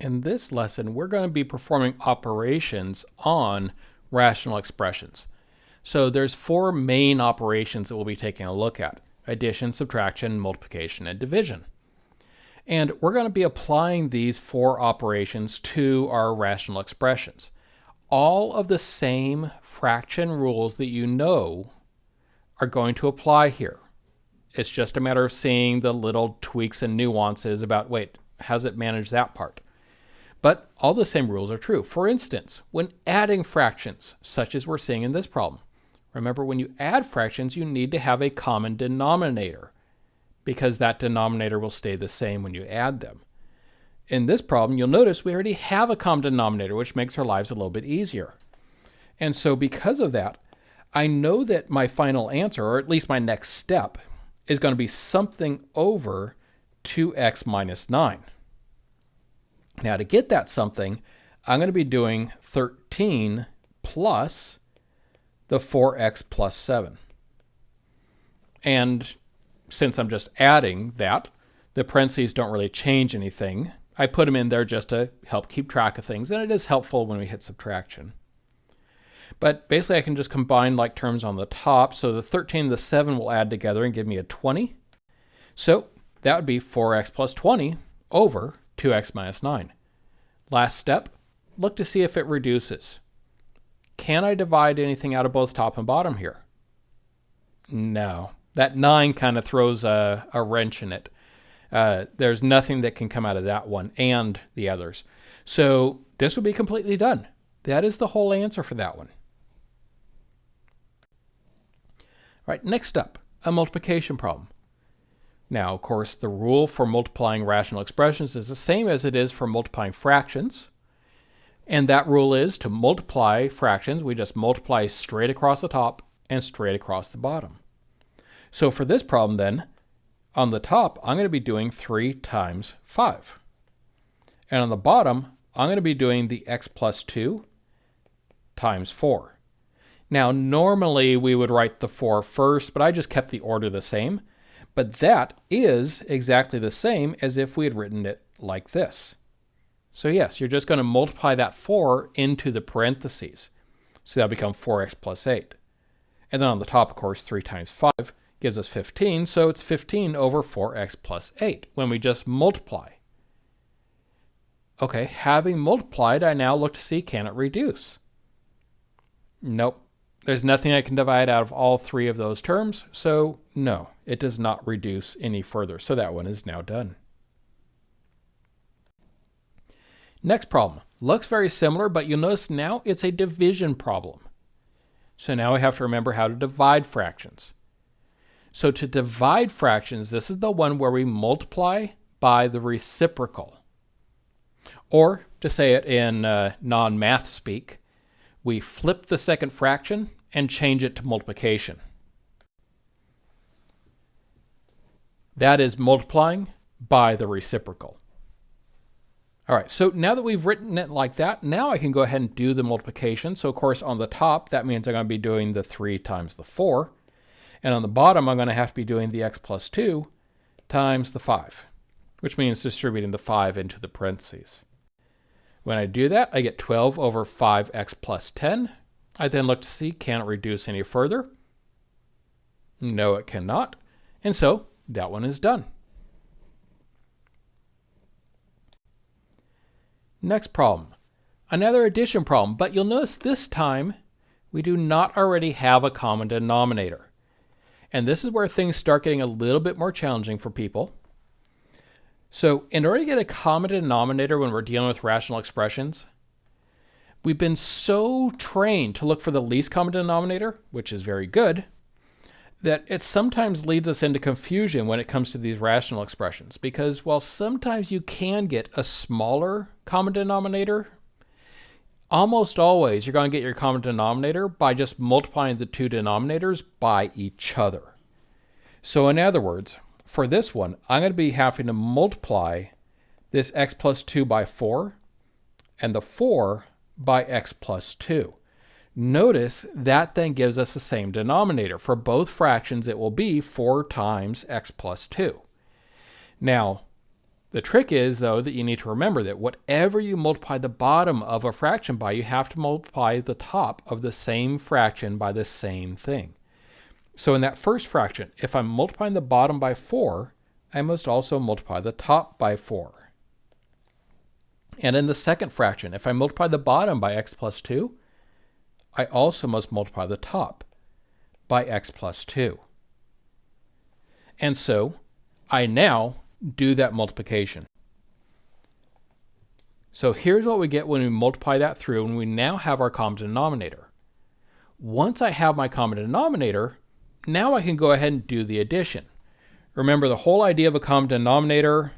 In this lesson, we're going to be performing operations on rational expressions. So there's four main operations that we'll be taking a look at: addition, subtraction, multiplication, and division. And we're going to be applying these four operations to our rational expressions. All of the same fraction rules that you know are going to apply here. It's just a matter of seeing the little tweaks and nuances about, wait, how's it manage that part? But all the same rules are true. For instance, when adding fractions, such as we're seeing in this problem, remember when you add fractions, you need to have a common denominator because that denominator will stay the same when you add them. In this problem, you'll notice we already have a common denominator, which makes our lives a little bit easier. And so because of that, I know that my final answer, or at least my next step, is going to be something over 2x minus 9. Now, to get that something, I'm going to be doing 13 plus the 4x plus 7. And since I'm just adding that, the parentheses don't really change anything. I put them in there just to help keep track of things, and it is helpful when we hit subtraction. But basically, I can just combine like terms on the top, so the 13 and the 7 will add together and give me a 20. So that would be 4x plus 20 over 2x minus 9. Last step, look to see if it reduces. Can I divide anything out of both top and bottom here? No. That 9 kind of throws a wrench in it. There's nothing that can come out of that one and the others. So this will be completely done. That is the whole answer for that one. All right, next up, a multiplication problem. Now, of course, the rule for multiplying rational expressions is the same as it is for multiplying fractions. And that rule is to multiply fractions, we just multiply straight across the top and straight across the bottom. So for this problem then, on the top, I'm going to be doing 3 times 5. And on the bottom, I'm going to be doing the x plus 2 times 4. Now, normally we would write the 4 first, but I just kept the order the same. But that is exactly the same as if we had written it like this. So yes, you're just going to multiply that 4 into the parentheses. So that'll become 4x plus 8. And then on the top, of course, 3 times 5 gives us 15. So it's 15 over 4x plus 8 when we just multiply. Okay, having multiplied, I now look to see, can it reduce? Nope. There's nothing I can divide out of all three of those terms, so no, it does not reduce any further. So that one is now done. Next problem. Looks very similar, but you'll notice now it's a division problem. So now we have to remember how to divide fractions. So to divide fractions, this is the one where we multiply by the reciprocal. Or, to say it in non-math speak, we flip the second fraction and change it to multiplication. That is multiplying by the reciprocal. All right, so now that we've written it like that, now I can go ahead and do the multiplication. So of course on the top, that means I'm going to be doing the 3 times the 4. And on the bottom, I'm going to have to be doing the x plus 2 times the 5, which means distributing the 5 into the parentheses. When I do that, I get 12 over 5x plus 10. I then look to see, can it reduce any further? No, it cannot. And so that one is done. Next problem, another addition problem, but you'll notice this time we do not already have a common denominator. And this is where things start getting a little bit more challenging for people. So in order to get a common denominator when we're dealing with rational expressions, we've been so trained to look for the least common denominator, which is very good, that it sometimes leads us into confusion when it comes to these rational expressions. Because while sometimes you can get a smaller common denominator, almost always you're going to get your common denominator by just multiplying the two denominators by each other. So in other words, for this one, I'm going to be having to multiply this x plus 2 by 4 and the 4 by x plus 2. Notice that then gives us the same denominator. For both fractions, it will be 4 times x plus 2. Now, The trick is, though, that you need to remember that whatever you multiply the bottom of a fraction by, you have to multiply the top of the same fraction by the same thing. So in that first fraction, if I'm multiplying the bottom by 4, I must also multiply the top by 4. And in the second fraction, if I multiply the bottom by x plus 2, I also must multiply the top by x plus 2. And so I now do that multiplication. So here's what we get when we multiply that through, and we now have our common denominator. Once I have my common denominator, now I can go ahead and do the addition. Remember, the whole idea of a common denominator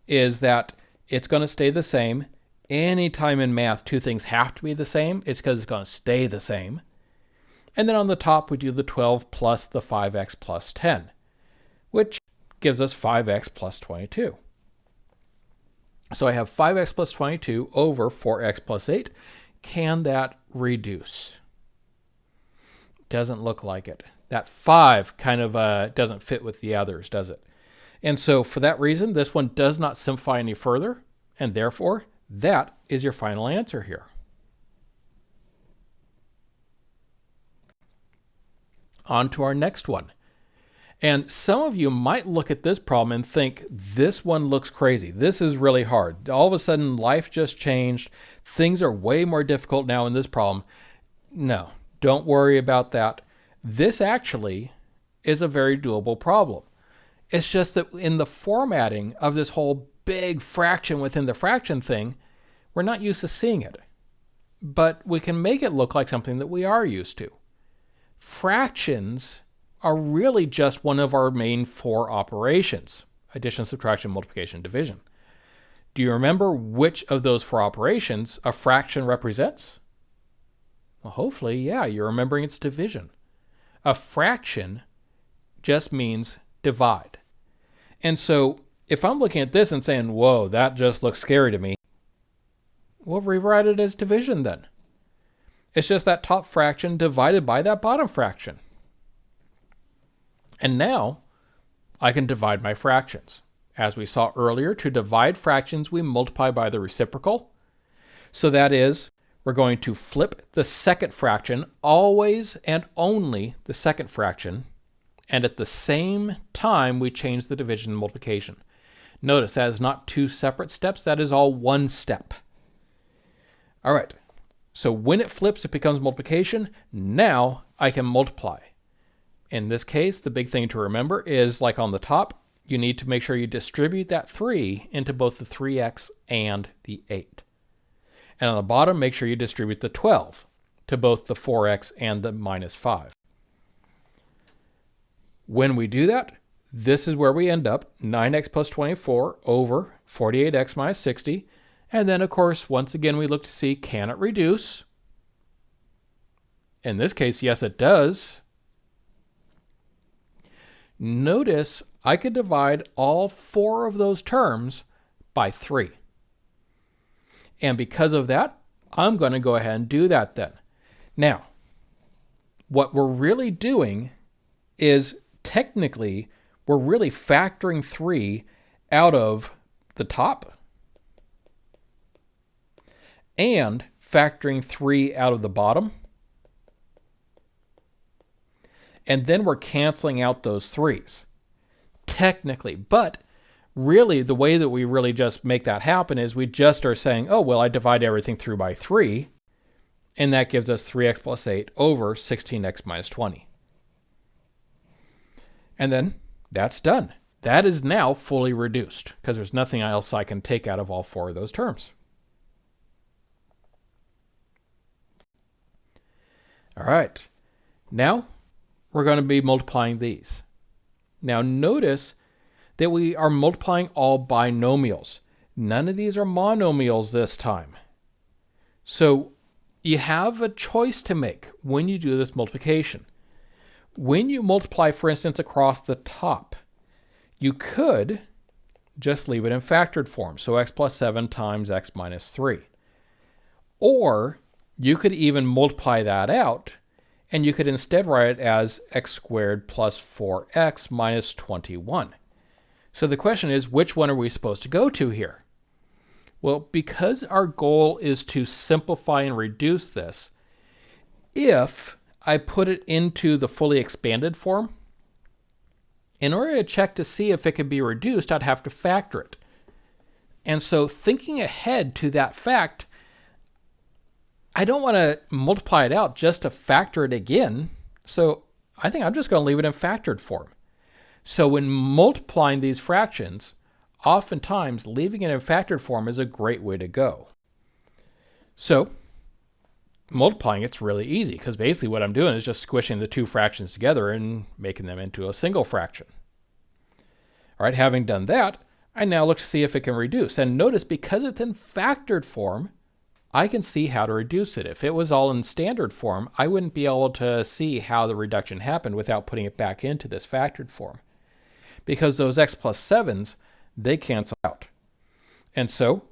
is that it's going to stay the same. Anytime in math two things have to be the same, it's because it's going to stay the same. And then on the top, we do the 12 plus the 5x plus 10, which gives us 5x plus 22. So I have 5x plus 22 over 4x plus 8. Can that reduce? Doesn't look like it. That 5 kind of doesn't fit with the others, does it? And so for that reason, this one does not simplify any further, and therefore that is your final answer here. On to our next one. And some of you might look at this problem and think, this one looks crazy. This is really hard. All of a sudden, life just changed. Things are way more difficult now in this problem. No, don't worry about that. This actually is a very doable problem. It's just that in the formatting of this whole big fraction within the fraction thing, we're not used to seeing it. But we can make it look like something that we are used to. Fractions are really just one of our main 4 operations: addition, subtraction, multiplication, division. Do you remember which of those 4 operations a fraction represents? Well, hopefully, yeah, you're remembering its division. A fraction just means divide. And so if I'm looking at this and saying, whoa, that just looks scary to me, we'll rewrite it as division then. It's just that top fraction divided by that bottom fraction. And now I can divide my fractions. As we saw earlier, to divide fractions, we multiply by the reciprocal. So that is, we're going to flip the second fraction, always and only the second fraction, and at the same time we change the division and multiplication. Notice that is not 2 separate steps, that is all one step. All right, so when it flips, it becomes multiplication. Now I can multiply. In this case, the big thing to remember is, like on the top, you need to make sure you distribute that 3 into both the 3x and the 8. And on the bottom, make sure you distribute the 12 to both the 4x and the minus 5. When we do that, this is where we end up: 9x plus 24 over 48x minus 60. And then, of course, once again, we look to see, can it reduce? In this case, yes, it does. Notice I could divide all 4 of those terms by 3. And because of that, I'm going to go ahead and do that then. Now, what we're really doing is, technically, we're really factoring 3 out of the top and factoring 3 out of the bottom. And then we're canceling out those 3's, technically. But really, the way that we really just make that happen is we just are saying, oh, well, I divide everything through by 3, and that gives us 3x plus 8 over 16x minus 20. And then that's done. That is now fully reduced, because there's nothing else I can take out of all 4 of those terms. All right, now we're going to be multiplying these. Now notice that we are multiplying all binomials. None of these are monomials this time. So you have a choice to make when you do this multiplication. When you multiply, for instance, across the top, you could just leave it in factored form. So x plus 7 times x minus 3. Or you could even multiply that out, and you could instead write it as x squared plus 4x minus 21. So the question is, which one are we supposed to go to here? Well, because our goal is to simplify and reduce this, if I put it into the fully expanded form, in order to check to see if it could be reduced, I'd have to factor it. And so thinking ahead to that fact, I don't want to multiply it out just to factor it again. So I think I'm just going to leave it in factored form. So when multiplying these fractions, oftentimes leaving it in factored form is a great way to go. So multiplying it's really easy, because basically what I'm doing is just squishing the two fractions together and making them into a single fraction. All right, having done that, I now look to see if it can reduce. And notice, because it's in factored form, I can see how to reduce it. If it was all in standard form, I wouldn't be able to see how the reduction happened without putting it back into this factored form. Because those x plus 7s, they cancel out. And so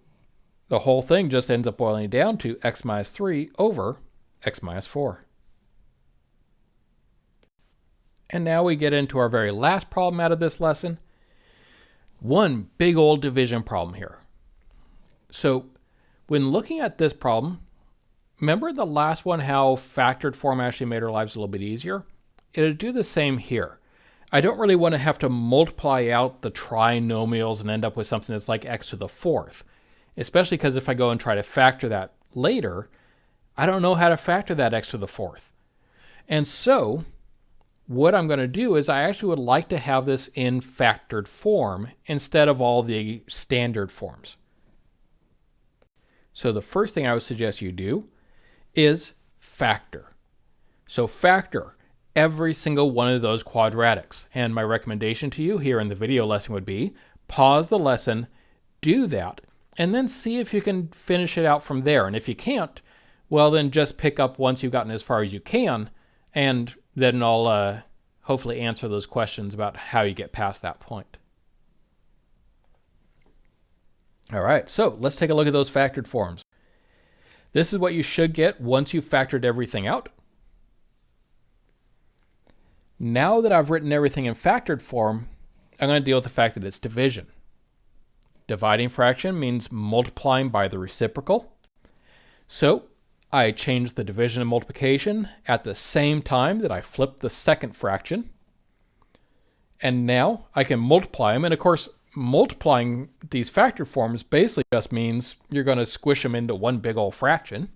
the whole thing just ends up boiling down to x minus 3 over x minus 4. And now we get into our very last problem out of this lesson. One big old division problem here. So when looking at this problem, remember the last one, how factored form actually made our lives a little bit easier? It'll do the same here. I don't really want to have to multiply out the trinomials and end up with something that's like x to the 4th. Especially because if I go and try to factor that later, I don't know how to factor that x to the 4th. And so what I'm going to do is I actually would like to have this in factored form instead of all the standard forms. So the first thing I would suggest you do is factor. So factor every single one of those quadratics. And my recommendation to you here in the video lesson would be pause the lesson, do that, and then see if you can finish it out from there. And if you can't, well, then just pick up once you've gotten as far as you can, and then I'll hopefully answer those questions about how you get past that point. All right, so let's take a look at those factored forms. This is what you should get once you've factored everything out. Now that I've written everything in factored form, I'm going to deal with the fact that it's division. Dividing fraction means multiplying by the reciprocal. So I change the division and multiplication at the same time that I flip the second fraction. And now I can multiply them. And of course, multiplying these factored forms basically just means you're going to squish them into one big old fraction.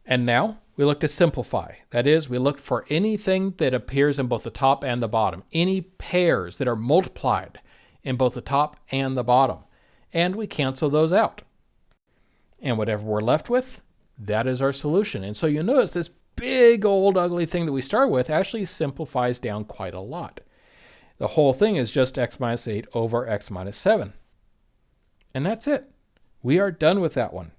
And now we look to simplify. That is, we look for anything that appears in both the top and the bottom. Any pairs that are multiplied in both the top and the bottom. And we cancel those out. And whatever we're left with, that is our solution. And so you notice this big old ugly thing that we start with actually simplifies down quite a lot. The whole thing is just x minus 8 over x minus 7. And that's it. We are done with that one.